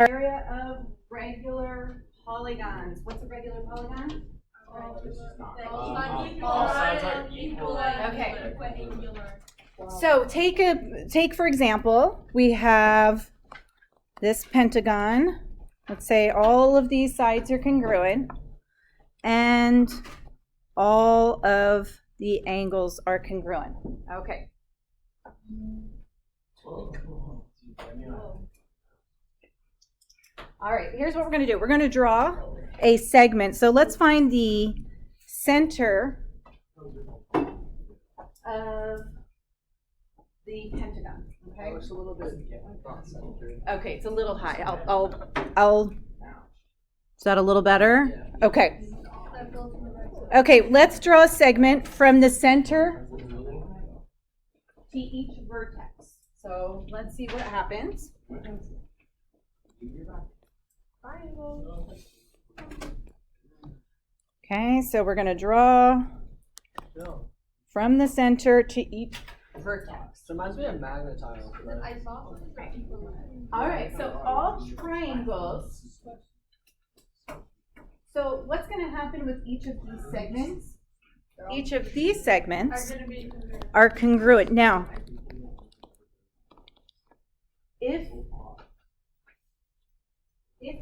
Area of regular polygons. What's a regular polygon? All sides are equal. Okay. So take for example, we have this pentagon. Let's say all of these sides are congruent and all of the angles are congruent. Okay. All right, here's what we're going to do. We're going to draw a segment. So let's find the center of the pentagon. Okay. It's a little bit. Okay, it's a little high. I'll. Is that a little better? Okay. Okay, let's draw a segment from the center to each vertex. So let's see what happens. Okay, so we're going to draw from the center to each vertex. So reminds me of magnetile. All right, so all triangles. So what's going to happen with each of these segments? Each of these segments are congruent. Now, if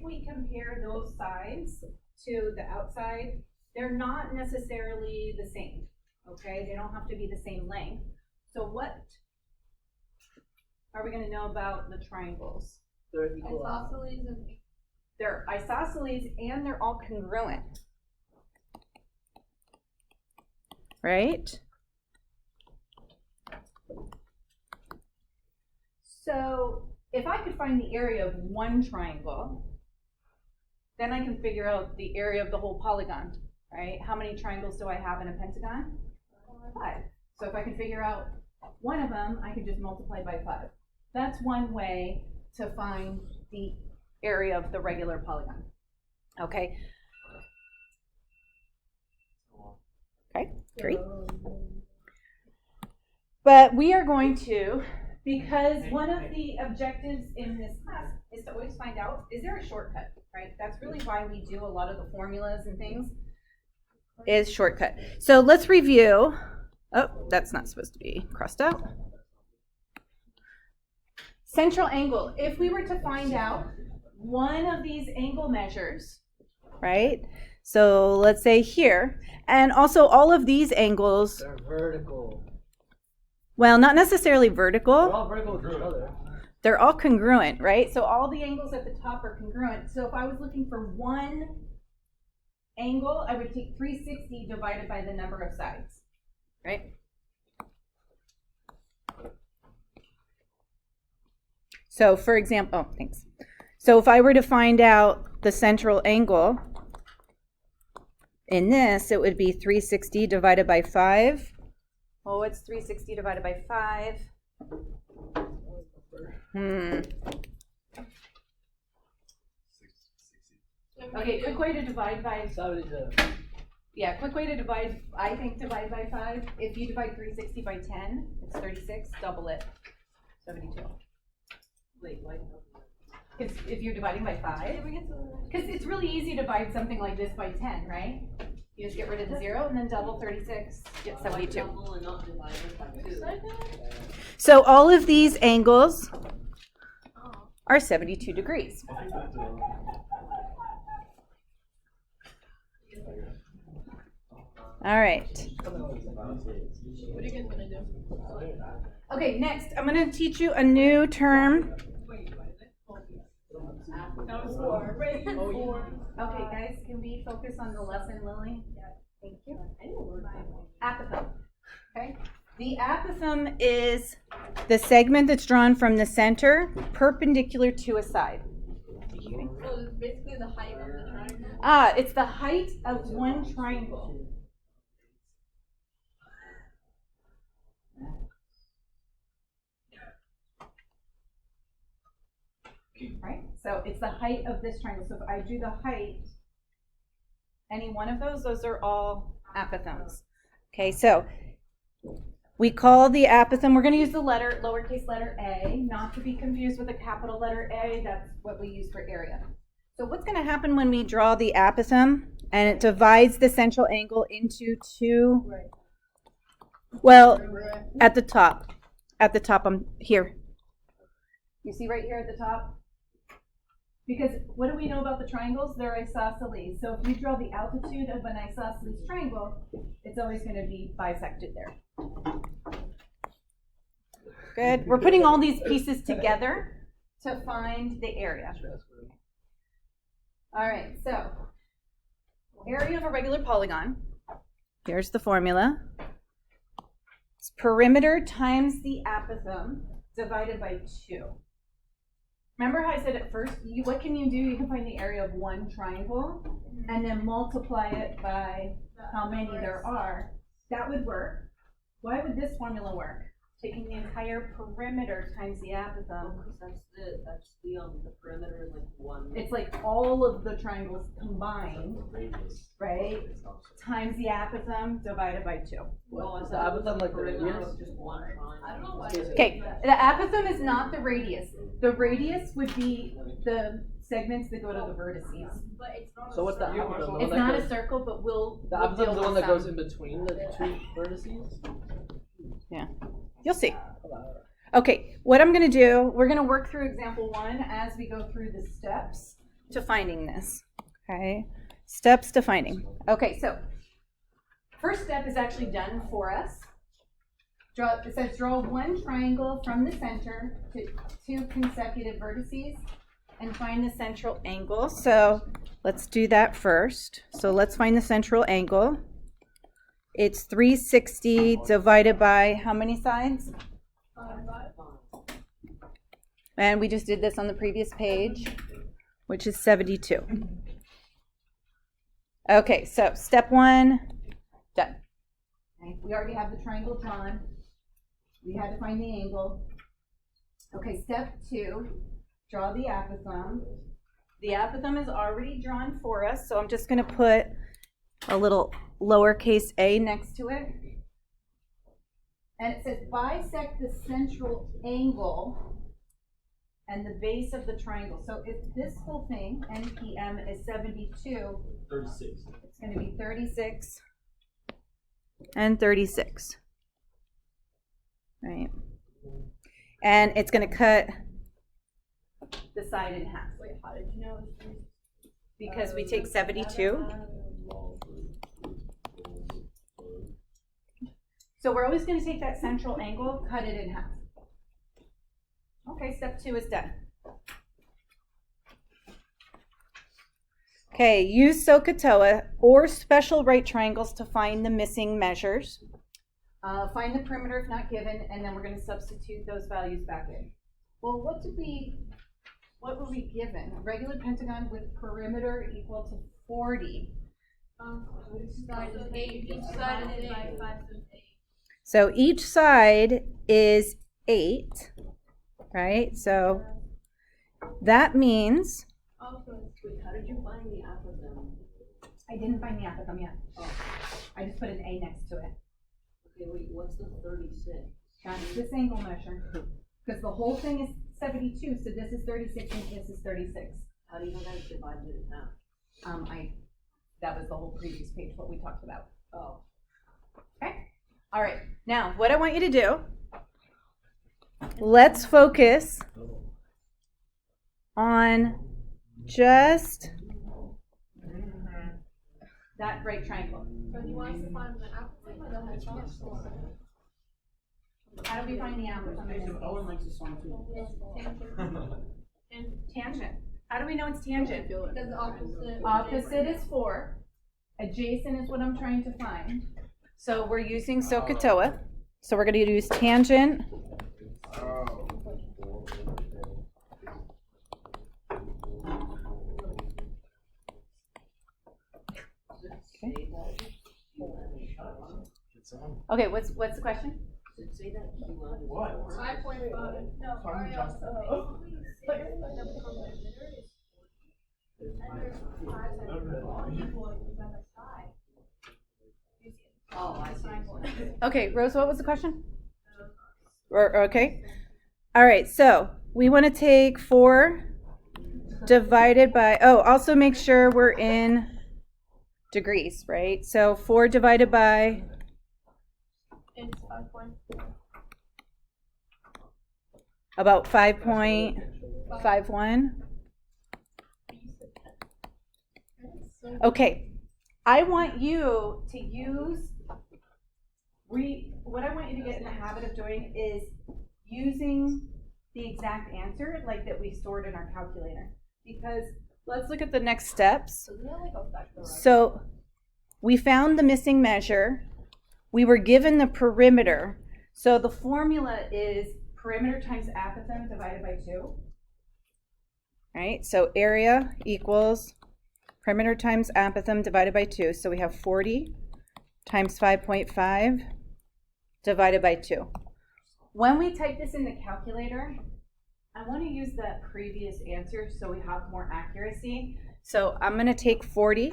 we compare those sides to the outside, they're not necessarily the same, okay? They don't have to be the same length. So what are we going to know about the triangles? They're equal. They're isosceles and they're all congruent, right? So if I could find the area of one triangle, then I can figure out the area of the whole polygon, right? How many triangles do I have in a pentagon? 5. So if I can figure out one of them, I can just multiply by 5. That's one way to find the area of the regular polygon. Okay. Okay, great. But we are going to, because one of the objectives in this class is to always find out, is there a shortcut, right? That's really why we do a lot of the formulas and things, is shortcut. So let's review. Oh, that's not supposed to be crossed out. Central angle. If we were to find out one of these angle measures, right? So let's say here, and also all of these angles. They're vertical. Well, not necessarily vertical. They're all vertical with each other. They're all congruent, right? So all the angles at the top are congruent. So if I was looking for one angle, I would take 360 divided by the number of sides, right? So for example, oh, thanks. So if I were to find out the central angle in this, it would be 360 divided by 5. Well, what's 360 divided by 5? Okay, quick way to divide by 72. Yeah, quick way to divide, I think divide by 5. If you divide 360 by 10, it's 36, double it, 72. Wait, why? Because if you're dividing by 5, because it's really easy to divide something like this by 10, right? You just get rid of the 0 and then double 36, get 72. So all of these angles are 72 degrees. All right. What are you guys gonna do? Okay, next I'm going to teach you a new term. That was 4. Okay, guys, can we focus on the lesson, Lily? Thank you. Apothem. Okay. The apothem is the segment that's drawn from the center perpendicular to a side. So it's basically the height of the triangle. It's the height of one triangle. Right? So it's the height of this triangle. So if I do the height, any one of those are all apothems. Okay, so We call the apothem, we're gonna use the letter, lowercase letter a, not to be confused with a capital letter A, that's what we use for area. So what's gonna happen when we draw the apothem and it divides the central angle into two, well, at the top, I'm here. You see right here at the top? Because what do we know about the triangles? They're isosceles. So if you draw the altitude of an isosceles triangle, it's always going to be bisected there. Good. We're putting all these pieces together to find the area. All right, so area of a regular polygon. Here's the formula. It's perimeter times the apothem divided by 2. Remember how I said at first, what can you do? You can find the area of one triangle and then multiply it by how many there are. That would work. Why would this formula work? Taking the entire perimeter times the apothem. That's the perimeter, like one. It's like all of the triangles combined, right? Times the apothem divided by 2. Well, Is the apothem like the perimeter radius? of just one triangle? I don't know why. Okay, the apothem is not the radius. The radius would be the segments that go to the vertices. But it's not. So what's the apothem? The one It's that not a goes- circle, but we'll The we'll apothem deal is the one with that goes some. in between the two vertices? You'll see. Okay, what I'm going to do, we're going to work through example 1 as we go through the steps to finding this. Okay, steps to finding. Okay, so first step is actually done for us. It says draw one triangle from the center to 2 consecutive vertices and find the central angle. So let's do that first. So let's find the central angle. It's 360 divided by how many sides? And we just did this on the previous page, which is 72. Okay, so step 1, done. Okay, we already have the triangle drawn. We had to find the angle. Okay, step 2, draw the apothem. The apothem is already drawn for us, so I'm just going to put a little lowercase a next to it. And it says bisect the central angle and the base of the triangle. So if this whole thing, NPM, is 72, 36. it's going to be 36 and 36. Right? And it's going to cut the side in half. Wait, how did you know? Because we take 72. So we're always going to take that central angle, cut it in half. Okay, step 2 is done. Okay, use SOHCAHTOA or special right triangles to find the missing measures. Find the perimeter if not given, and then we're going to substitute those values back in. Well, what were we given? A regular pentagon with perimeter equal to 40. Each side is 8. Each side is 8. So each side is 8, right? So that means Wait, how did you find the apothem? I didn't find the apothem yet. Oh, I just put an A next to it. okay, wait, what's the 36? That's this angle measure. Because the whole thing is 72, so this is 36 and this is 36. How do you know that it's divided in half? That was the whole previous page, what we talked about. Oh. Okay? All right. Now, what I want you to do, let's focus on just that right triangle. So you want us to find the apothem or the hypotenuse? How do we find the apothem? Owen likes this song too. Tangent. How do we know it's tangent? Because the opposite. Opposite is 4. Adjacent is what I'm trying to find. So we're using SOHCAHTOA. So we're going to use tangent. Okay, what's the question? Did it say that Q1 is What? 5.5. No, Sorry, Justin. but the perimeter is 40. And there's 5 centimeters equal on the side. Oh, I see. Okay, Rose, what was the question? Okay. All right, so we want to take 4 divided by, also make sure we're in degrees, right? So 4 divided by, It's 5.5. about 5.51. Okay, I want you to use, what I want you to get in the habit of doing is using the exact answer like that we stored in our calculator. Because let's look at the next steps. So we have like a factor, right? So we found the missing measure. We were given the perimeter. So the formula is perimeter times apothem divided by 2. Right? So area equals perimeter times apothem divided by 2. So we have 40 times 5.5 divided by 2. When we type this in the calculator, I want to use that previous answer so we have more accuracy. So I'm going to take 40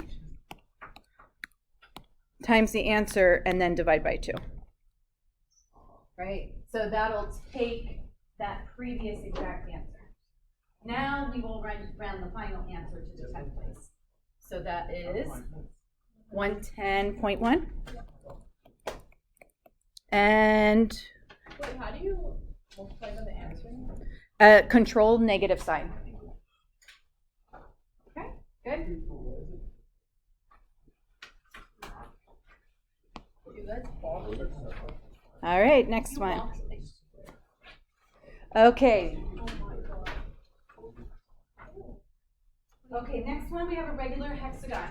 times the answer and then divide by 2. Right? So that'll take that previous exact answer. Now we will round the final answer to the 10th place. So that is 110.1. And Wait, how do you multiply by the answer? control negative sign. Okay, good. You guys box or something? All right, next one. Okay. Oh my god. Okay, next one we have a regular hexagon.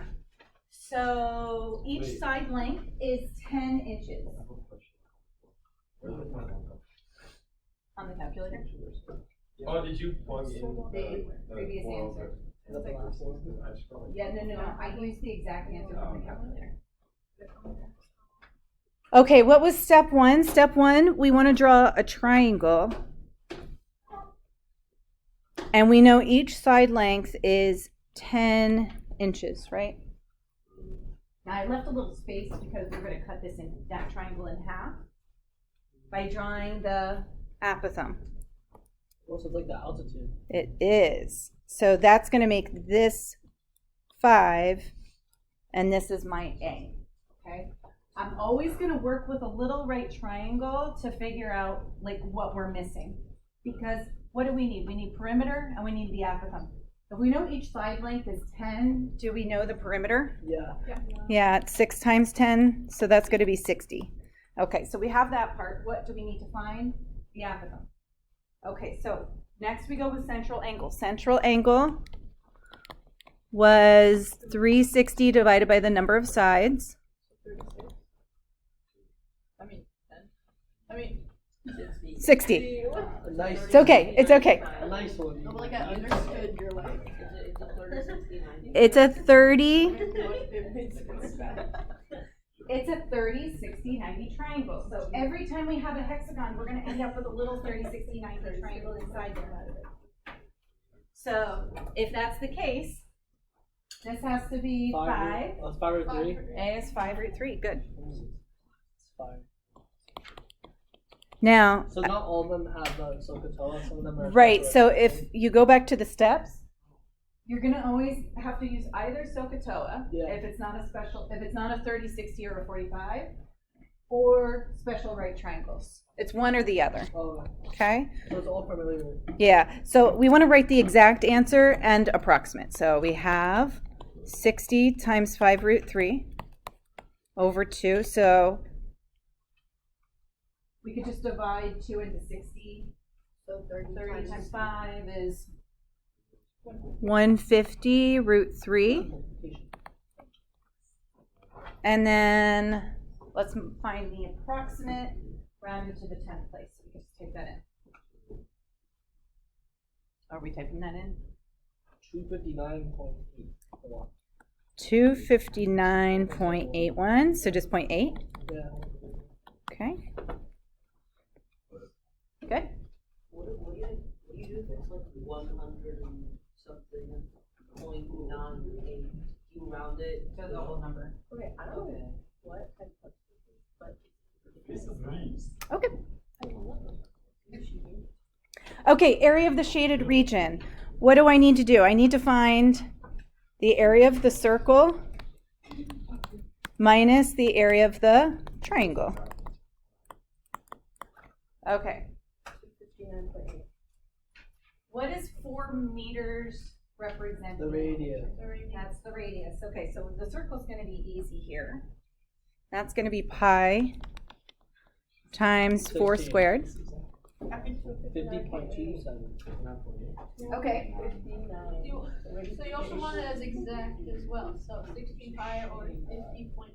So each side length is 10 inches. On the calculator? Oh, did you plug in The previous answer. Yeah, no, I used the exact answer from the calculator. Okay, what was step 1? Step 1, we want to draw a triangle. And we know each side length is 10 inches, right? Now I left a little space because we're going to cut that triangle in half by drawing the apothem. Also, it's like the altitude. It is. So that's going to make this 5, and this is my A. Okay? I'm always going to work with a little right triangle to figure out like what we're missing. Because what do we need? We need perimeter and we need the apothem. If we know each side length is 10, do we know the perimeter? Yeah. Yeah, it's 6 times 10, so that's going to be 60. Okay, so we have that part. What do we need to find? The apothem. Okay, so next we go with central angle. Central angle was 360 divided by the number of sides. 36. I mean, 10. I mean, 60. A nice. It's okay, it's okay. A nice one. no, but like I understood your like. It's a 30, 60, 90. It's a 30. It made sense. It's a 30, 60, 90 triangle. So every time we have a hexagon, we're going to end up with a little 30, 60, 90 triangle inside there. So if that's the case, this has to be 5. Oh, it's 5 or 3. A is 5 root 3. Good. It's 5. Now, So not all of them have the SOHCAHTOA. Some of them are. right. So if you go back to the steps, you're going to always have to use either SOHCAHTOA Yeah. if it's not a 30, 60, or a 45, or special right triangles. It's one or the other. Oh, Okay. so it's all familiar. Yeah, so we want to write the exact answer and approximate. So we have 60 times 5 root 3 over 2. So we could just divide 2 into 60. So 30 times 5 is 150 root 3. And then let's find the approximate rounded to the 10th place. So we can just type that in. Are we typing that in? 259.8. 259.81, so just 0.8. Yeah. Okay. Good. What do you do if it's like 100 and something, 0.98? You round it to the whole number. Okay, I don't know what type of, but Okay. Okay, area of the shaded region. What do I need to do? I need to find the area of the circle minus the area of the triangle. Okay. What is 4 meters represent? The radius. That's the radius. Okay, so the circle's going to be easy here. That's going to be pi times 4 16. squared. 50.27. Okay. So you also want it as exact as well, so 16 pi or 50.3.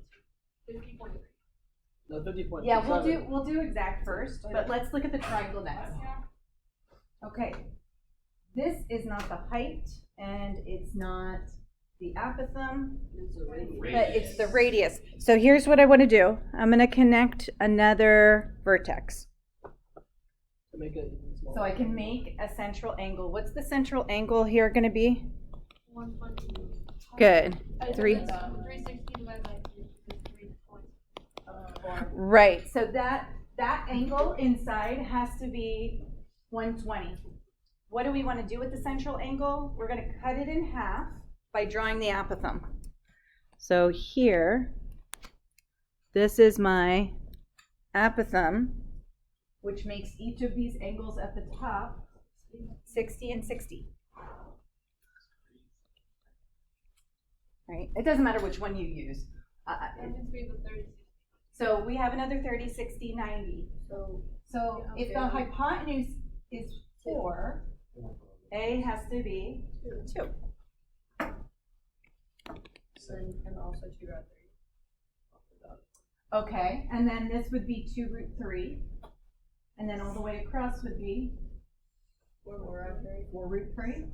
No, 50.27. Yeah, we'll do exact first, but let's look at the triangle next. Okay. This is not the height, and it's not the apothem, It's a radius. but it's the radius. So here's what I want to do. I'm going to connect another vertex. To make it even smaller. So I can make a central angle. What's the central angle here going to be? 120. Good. 3. 360 divided by 3 is 3.4. Right. So that angle inside has to be 120. What do we want to do with the central angle? We're going to cut it in half by drawing the apothem. So here, this is my apothem, which makes each of these angles at the top 60 and 60. Right? It doesn't matter which one you use. And it's be the 30. So we have another 30, 60, 90. So if the hypotenuse is 4, A has to be 2. And also 2 root 3. Okay, and then this would be 2 root 3. And then all the way across would be 4 root 3.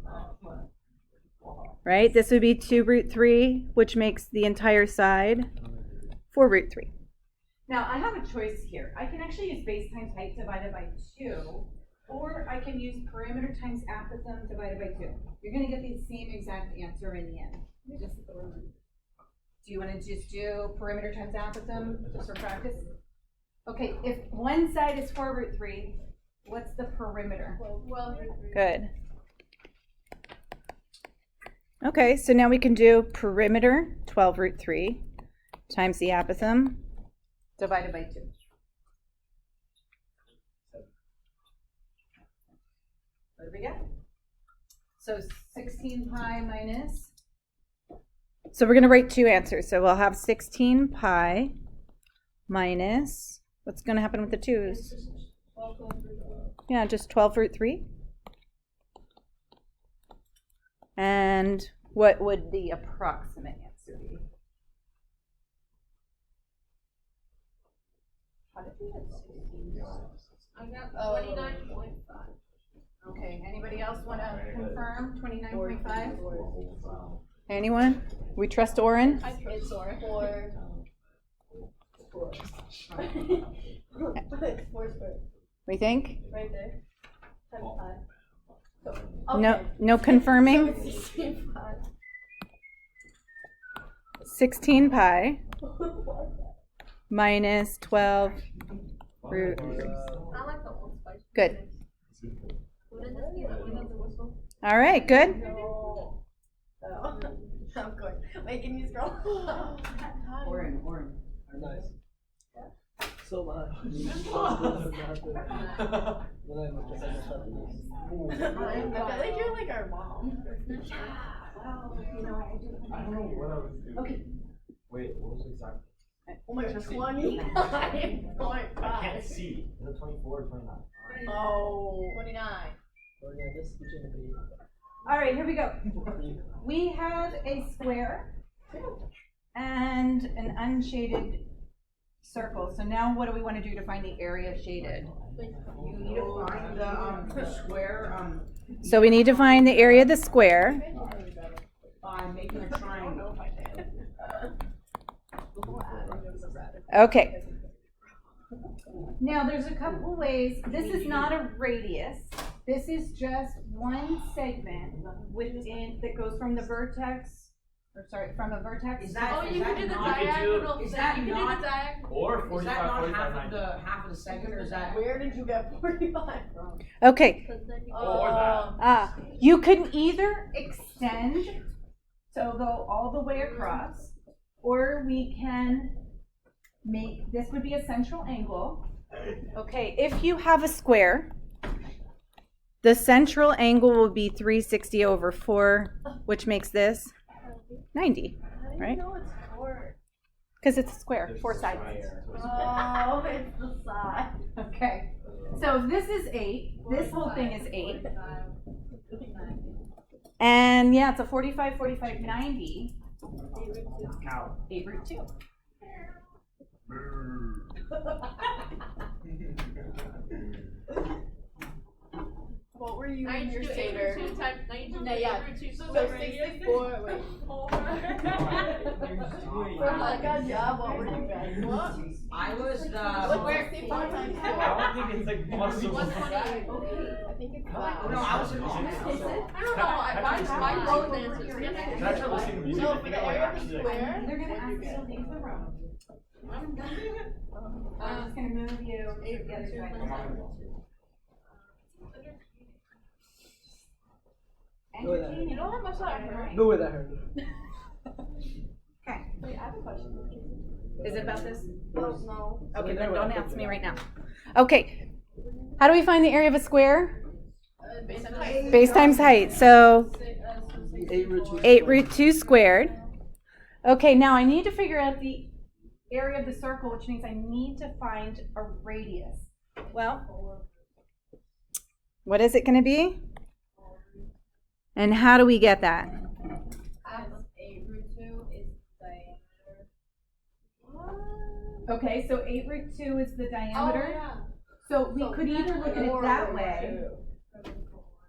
Right, this would be 2 root 3, which makes the entire side 4 root 3. Now, I have a choice here. I can actually use base times height divided by 2, or I can use perimeter times apothem divided by 2. You're going to get the same exact answer in the end. Do you want to just do perimeter times apothem just for practice? Okay, if one side is 4 root 3, what's the perimeter? 12 root 3. Good. Okay, so now we can do perimeter 12 root 3 times the apothem divided by 2. What do we get? So 16 pi minus. So we're going to write 2 answers. So we'll have 16 pi minus, what's going to happen with the 2's? Yeah, just 12 root 3. And what would the approximate answer be? How did we get 16? I got 29.5. Okay, anybody else want to confirm 29.5? Anyone? We trust Oren? I trust Sora. 4. 4 squared. We think? Right there. Times 5. No confirming? 16 pi. 16 pi minus 12 root. I like the old spice. Good. What is this? You know the whistle? All right, good. No. Oh. Of course. Wait, can you scroll? Orange. Nice. So much. I feel like you're like our mom. I don't know what I was doing. Okay. Wait, what was the exact? Oh my god, 29.5. I can't see. Is it 24 or 29? Oh. 29. Oh yeah, this is gonna be. All right, here we go. We have a square and an unshaded circle. So now what do we want to do to find the area shaded? You need to find the square So we need to find the area of the square. by making a triangle. Okay. Now there's a couple ways. This is not a radius. This is just one segment within that goes from the vertex or sorry, from a vertex. Is that- Oh, you can do the not- diagonal, is that you can do not- the diagonal. Or Is that 45, not 45, 90. half of the second, or is that? Where did you get 45 from? Okay, Or that. you can either extend, so go all the way across, or we can make, this would be a central angle. Okay, if you have a square, the central angle will be 360 over 4, which makes this 90, right? No, it's 4. Because it's a square, There's 4 a sides. square, so it's- Oh, it's the side. Okay, so if this is 8, this whole thing is 8. And yeah, it's a 45, 45, 90, Cow. 8 root 2. What were you in 92, your 8 Seder? root 2 times 92, No, yeah. 8 root 2, so So the radius 64, wait. For like a job, what were you guys? What? I was What were 65 times 4? I don't think it's like possible. 128. I think it's No, 5. I was in I don't know, my both answers. Can I try listening to music? No, I for think the I might area of the actually like. square. They're gonna ask you to leave the room. I'm just gonna move you to the other side. Go with that. Entertaining. You know how much that hurt? Go with that, Herbie. Okay, Wait, I have a question. is it about this? No. Okay, never then don't happened. ask me right now. Okay, how do we find the area of a square? Base times height, so 8 root 2. 8 root 2 squared. Okay, now I need to figure out the area of the circle, which means I need to find a radius. Well, what is it going to be? And how do we get that? 8 root 2 is diameter. Okay, so 8 root 2 is the Oh, diameter. yeah. So we could either look at it that way. 2.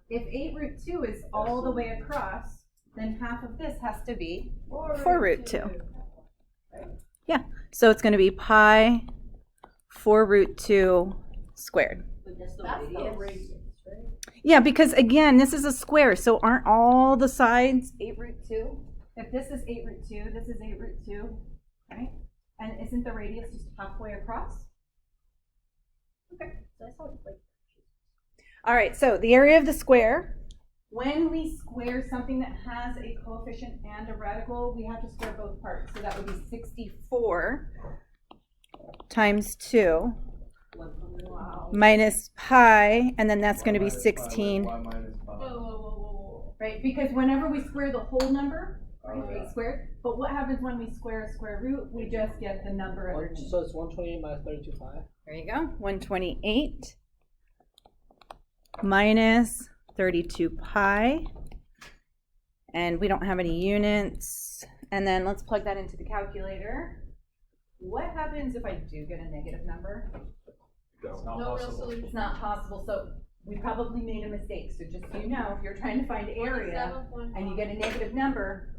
If 8 root 2 is all the way across, then half of this has to be 4 4 root 2. Yeah, so it's going to be pi 4 root 2 squared. But that's the That's the radius. radius, right? Yeah, because again, this is a square, so aren't all the sides 8 root 2? If this is 8 root 2, this is 8 root 2, right? And isn't the radius just halfway across? Okay. All right, so the area of the square, when we square something that has a coefficient and a radical, we have to square both parts. So that would be 64 times 2 minus pi, and then that's going to be 16. Whoa, whoa, whoa, whoa, Right, because whenever we square the whole number, right, Oh, yeah. 8 squared, but what happens when we square a square root? We just get the number underneath. So it's 128 minus 32 pi. There you go, 128 minus 32 pi, and we don't have any units, and then let's plug that into the calculator. What happens if I do get a negative number? It's not no real possible. solution. It's not possible, so we probably made a mistake, so just so you know, if you're trying to find area and you get a negative number,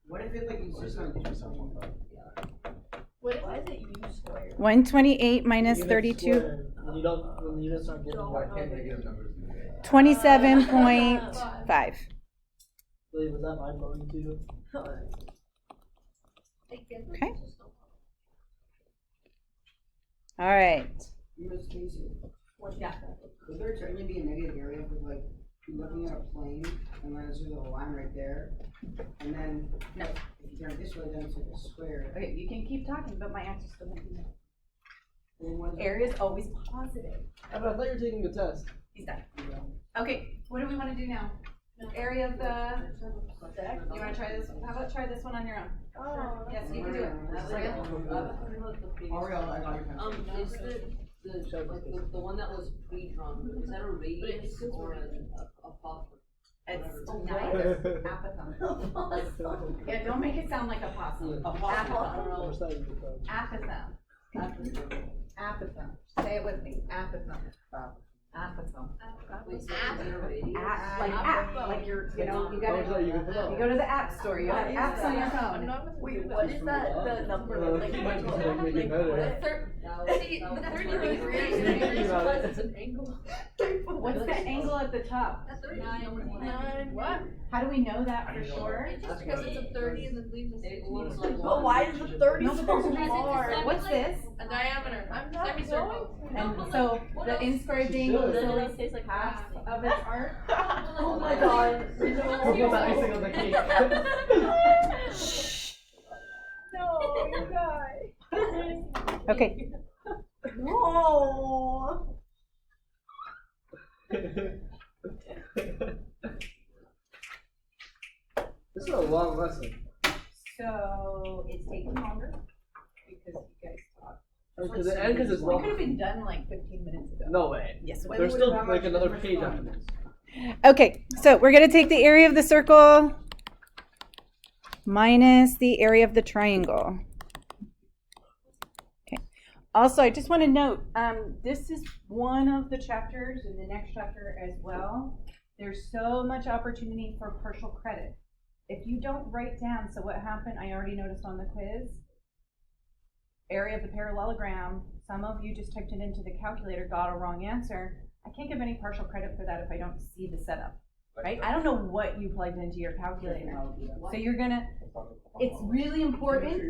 What if it like exists on What is it you squared? 128 minus Units 32, squared, when you don't, when the units aren't given. Why can't they give numbers? 27.5. Really, was that mind blowing to you? Okay. All right. Miss Casey, Yeah. could there technically be a negative area with like looking at a plane and then there's a line right there? And then No. if you turn it this way, then it's like a square. Okay, you can keep talking, but my answer's still gonna be no. And then what is it? Area is always positive. I thought you were taking the test. He's done. Okay, what do we want to do now? Area of the deck? You want to try this? How about try this one on your own? Oh. Yes, you can do it. Ariel, I got your pen. Is the one that was pre-drawn, is that a radius or a pop? It's nice. Apatome. Yeah, don't make it sound like a possum. Apatome. Apatome. Apatome. Say it with me. Apatome. Wait, so is there a radius? Like you're, you know, you Oh, gotta, so you can put you that. go to the app store, you have apps on your phone. Wait, what is that, the number, like, Make what, it like, better. what, see, the 30 degrees plus it's an angle. What's the angle at the top? Nine. What? How do we know that for sure? It's just because it's a 30 and then leaves a It 60. looks like. But why is the 30 No, so but there's a far? reason. What's this? A diameter. I'm not Semicircle. And so the inscribed angle is always like half of its arc. Oh my god. Almost icing on the cake. No, you guys. Okay, No. This is a long lesson. so it's taking longer because you guys talked. Because it's We long. could have been done like 15 minutes ago. No way. Yes. There's still like another page after this. Okay, so we're gonna take the area of the circle minus the area of the triangle. Okay. Also, I just want to note, this is one of the chapters in the next chapter as well. There's so much opportunity for partial credit. If you don't write down, so what happened, I already noticed on the quiz, area of the parallelogram, some of you just typed it into the calculator, got a wrong answer. I can't give any partial credit for that if I don't see the setup, right? I don't know what you plugged into your calculator. So you're gonna, it's really important,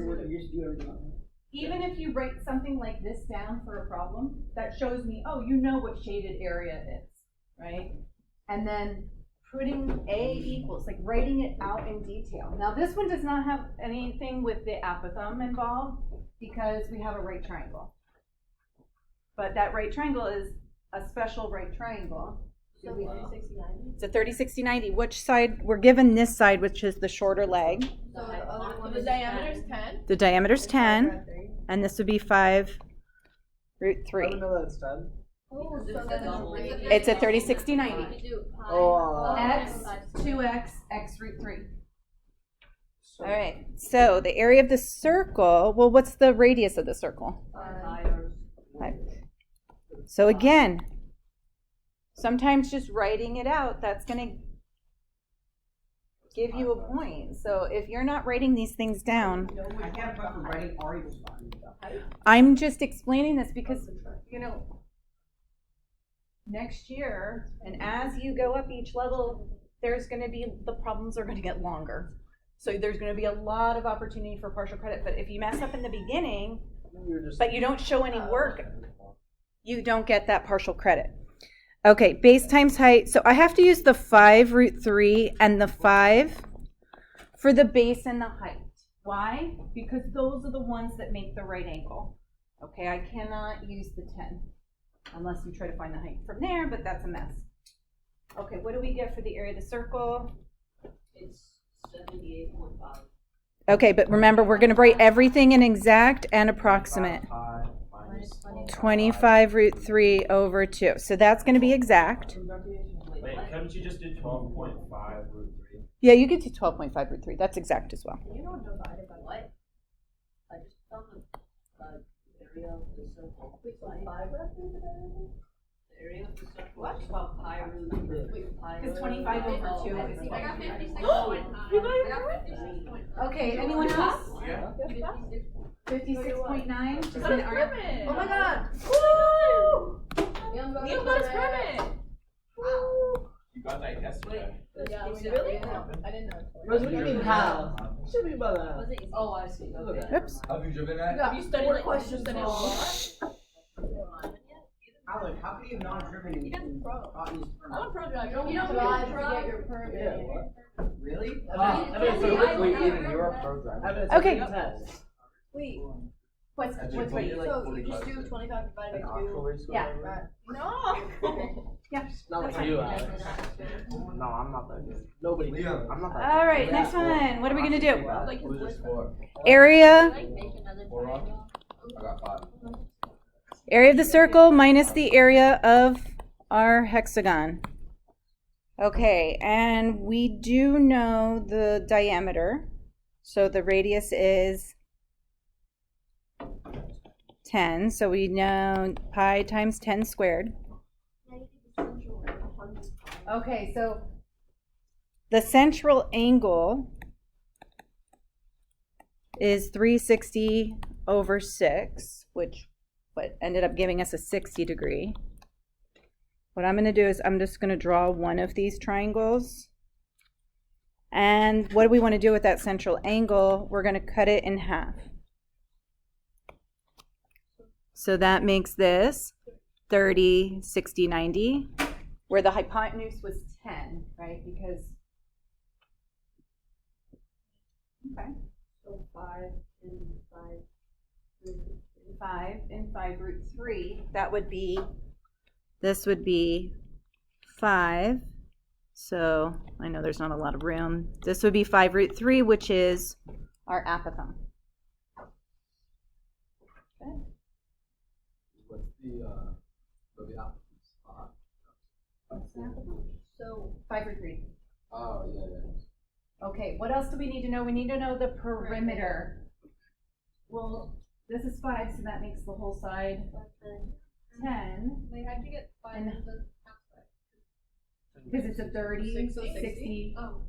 even if you write something like this down for a problem, that shows me, oh, you know what shaded area is, right? And then putting A equals, like writing it out in detail. Now this one does not have anything with the apothem involved because we have a right triangle. But that right triangle is a special right triangle. So we 60-90. It's a 30-60-90. Which side? We're given this side, which is the shorter leg. So the other one, the diameter is 10. The diameter's 10, and this would be 5 root I 3. don't know that it's 10. Oh, Is it so the then double? It's a 30-60-90. We do pi. Oh, X, 2x, x root 3. All right, so the area of the circle, well, what's the radius of the circle? Five. So again, sometimes just writing it out, that's going to give you a point. So if you're not writing these things down, I can't fucking writing R equals 5. I'm just explaining this because, you know, next year, and as you go up each level, there's going to be, the problems are going to get longer. So there's going to be a lot of opportunity for partial credit. But if you mess up in the beginning, but you don't show any work, you don't get that partial credit. Okay, base times height. So I have to use the 5 root 3 and the 5 for the base and the height. Why? Because those are the ones that make the right angle. Okay, I cannot use the 10 unless you try to find the height from there, but that's a mess. Okay, what do we get for the area of the circle? It's 78.5. Okay, but remember, we're going to write everything in exact and approximate. 25 root 3 over 2. So that's going to be exact. Wait, Wait, what? couldn't you just do 12.5 root 3? Yeah, you could do 12.5 root 3. That's exact as well. You know divided by What? I just found the area of the circle. Wait, so 5 represents everything? The area of the circle is about pi root. Because 25 over 2 is I got 25. 56.9. You got I got 56.9. Okay, anyone else? Yeah. 56.9? Just Got an his R. permit. Oh my god. Woo! Liam got his permit. You got that yesterday. Yeah, really? I didn't know. Rose, what do you mean how? What do you mean by that? Oh, I see. Okay. Oops. Have you driven that? Have you studied like questions studied a lot? Alan, how could you have not driven in He doesn't pro. gotten his I'm permit? a pro driver. You don't drive need to to get drive. your permit. Yeah, what? Really? I mean, so Wait, I- Ethan, you're a pro driver. I mean, it's Okay. a test. Wait, What's Have you wait? completed, like, so 40 you just do classes? 25 divided by 2. Actually, so Yeah. whatever. No! Yeah. Not That's like you, fine. Alex. No, I'm not that good. Nobody. Liam, I'm not that All right, next one. What are we going to do? Like Who's this for? Area, Like make another Four on? triangle. I got 5. area of the circle minus the area of our hexagon. Okay, and we do know the diameter. So the radius is 10. So we know pi times 10 squared. Okay, so the central angle is 360 over 6, which ended up giving us a 60 degree. What I'm going to do is I'm just going to draw one of these triangles. And what do we want to do with that central angle? We're going to cut it in half. So that makes this 30, 60, 90, where the hypotenuse was 10, right? Because, okay. So 5 and 5. 5 and 5 root 3, that would be, this would be 5. So I know there's not a lot of room. This would be 5 root 3, which is our apothem. Okay. What's the opposite spot? What's the apothem? So 5 root 3. Oh, yeah. Okay, what else do we need to know? We need to know the perimeter. Well, this is 5, so that makes the whole side 10. Wait, how'd you get 5 And- and the outside? Because it's a 30, 60? 60, Oh.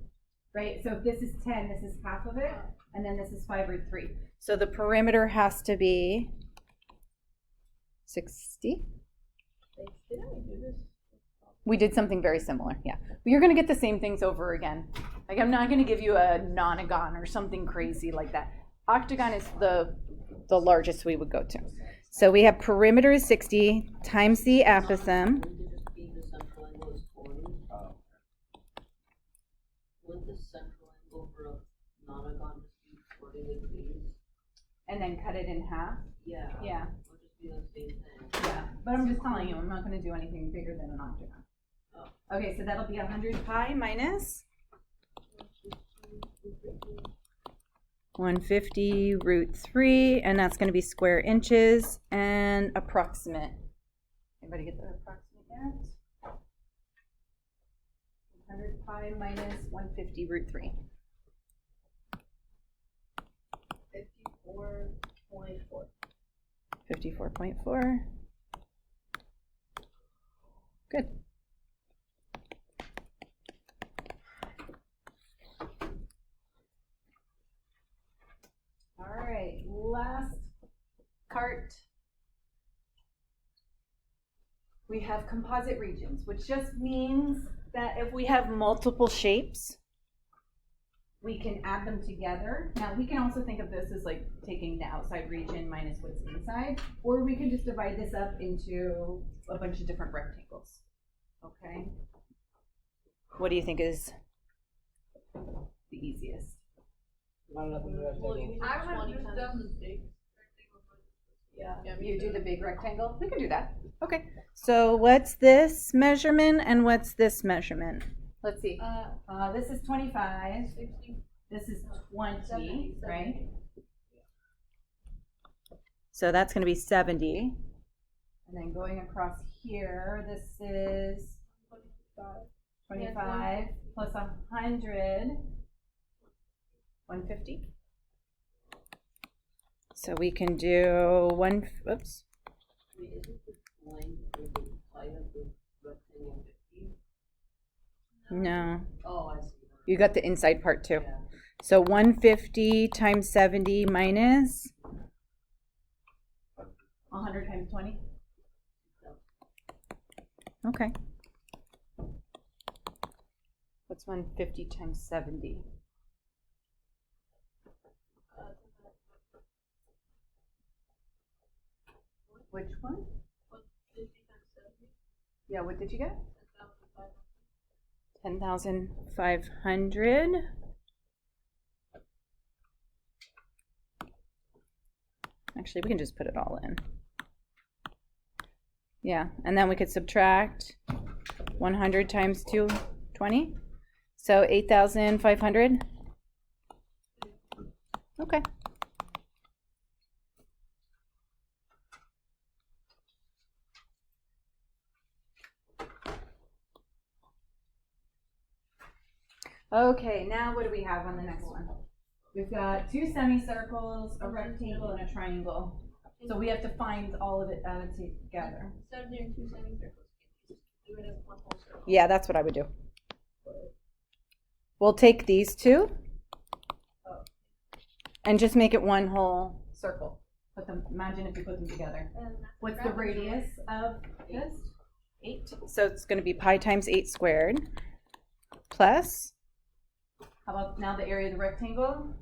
right? So if this is 10, this is half of it, and then this is 5 root 3. So the perimeter has to be 60. Didn't we do this? We did something very similar, yeah. But you're going to get the same things over again. Like, I'm not going to give you a nonagon or something crazy like that. Octagon is the largest we would go to. So we have perimeter is 60 times the apothem. Wouldn't it just be the central angle is 40? Wouldn't the central angle for a nonagon just be 40 degrees? And then cut it in half. Yeah. Yeah. It would just be the same thing. Yeah, but I'm just telling you, I'm not going to do anything bigger than an octagon. Oh. Okay, so that'll be 100 pi minus 150 root 3, and that's going to be square inches and approximate. Anybody get the approximate yet? 100 pi minus 150 root 3. 54.4. 54.4. Good. All right, last cart. We have composite regions, which just means that if we have multiple shapes, we can add them together. Now, we can also think of this as like taking the outside region minus what's inside, or we can just divide this up into a bunch of different rectangles. Okay? What do you think is the easiest? Not enough of the Well, you rectangle. I would have just done the big rectangle. Yeah, you do the big rectangle? We can do that. Okay. So what's this measurement and what's this measurement? Let's see. This is 25. 60. This is 20, 70. right? So that's going to be 70. And then going across here, this is 25 plus 100, 150. So we can do one, oops. Wait, isn't the length or the height of the rectangle 50? No, Oh, I see. you got the inside part too. Yeah. So 150 times 70 minus 100 times 20. Okay. What's 150 times 70? Which one? 50 times 70. Yeah, what did you get? 10,500. 10,500. Actually, we can just put it all in. Yeah, and then we could subtract 100 times 220. So 8,500. Okay. Okay, now what do we have on the next one? We've got two semicircles, a rectangle, and a triangle. So we have to find all of it added together. 70 and 2 semicircles. do it as one whole circle. Yeah, that's what I would do. We'll take these two and just make it one whole circle. Put them, imagine if you put them together. And that's What's the gravel. radius of this? 8. So it's going to be pi times 8 squared plus, how about now the area of the rectangle?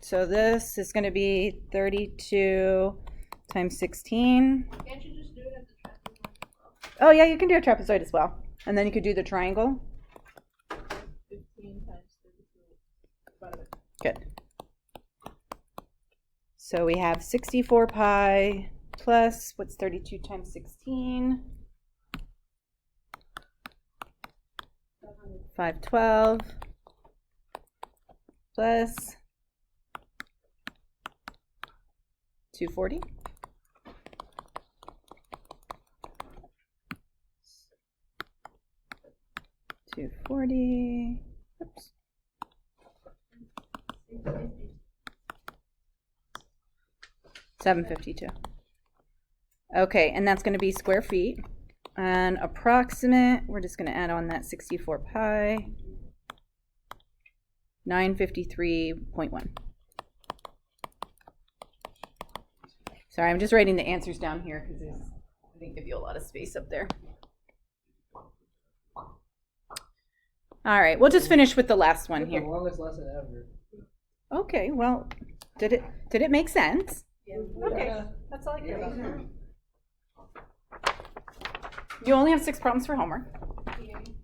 So this is going to be 32 times 16. Can't you just do it as a trapezoid as well? Oh yeah, you can do a trapezoid as well. And then you could do the triangle. 15 times 32. About it. Good. So we have 64 pi plus, what's 32 times 16? 512 plus 240. Oops. $752. Okay, and that's going to be square feet. And approximate, we're just going to add on that 64 pi. 953.1. Sorry, I'm just writing the answers down here because I didn't give you a lot of space up there. All right, we'll just finish with the last one The here. longest lesson ever. Okay, well, did it make sense? Yeah. Okay, that's all I care about. You only have 6 problems for homework.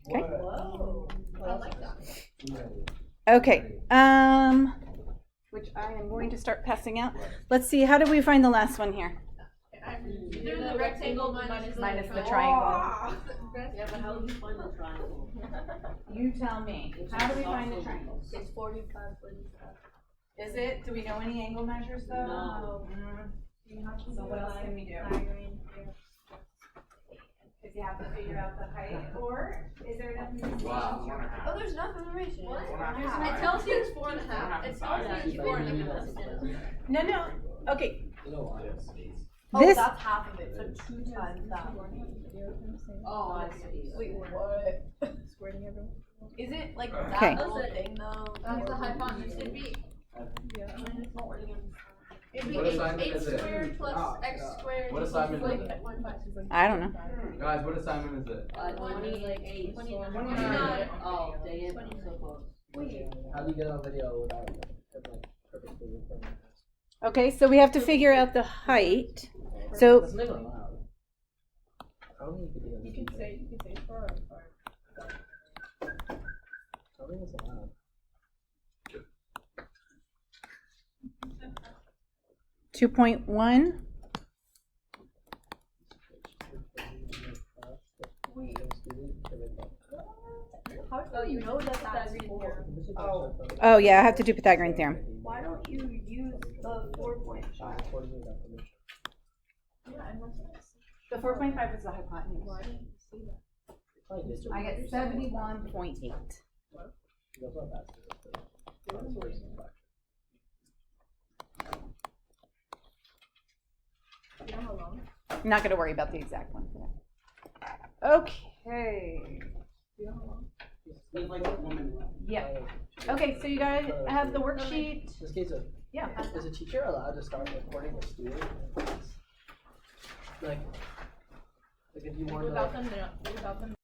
Okay. Whoa. I like that. Okay. Which I am going to start passing out. Let's see. How did we find the last one here? Do the rectangle minus the triangle. Yeah, but how do you find the triangle? You tell me. How do we find the triangle? It's 45, 45. Is it? Do we know any angle measures though? No. So what else can we do? Because you have to figure out the height, or is there enough information? Wow. Oh, there's enough information. What? It tells you it's 4.5. It tells you it's 4.5. No. Okay. You know why? This. that's half of it, so 2 times that. Oh, I see. Wait, what? Is it like Okay. that little thing though? That's the hypotenuse. It'd be. It'd be What 8 assignment is it? squared plus x squared. What assignment like is it? 1.5. I don't know. Guys, what assignment is it? 28. 29. Oh, dang it, I'm so close. How do you get on video without like purposely recording? Okay, so we have to figure out the height. So Let's make it loud. I don't think you could do that. You can say far. I don't think it's allowed. 2.1. Oh, you know that's here. Oh yeah, I have to do Pythagorean theorem. Why don't you use the 4.5? The 4.5 is the hypotenuse. Why didn't you see that? I get 71.8. You know how long? I'm not going to worry about the exact one for that. Okay. We have like 1 minute left. Yeah. Okay, so you guys have the worksheet. This case of, Yeah. is a teacher allowed to start recording a student? Like if you want to Without them, no. Without them.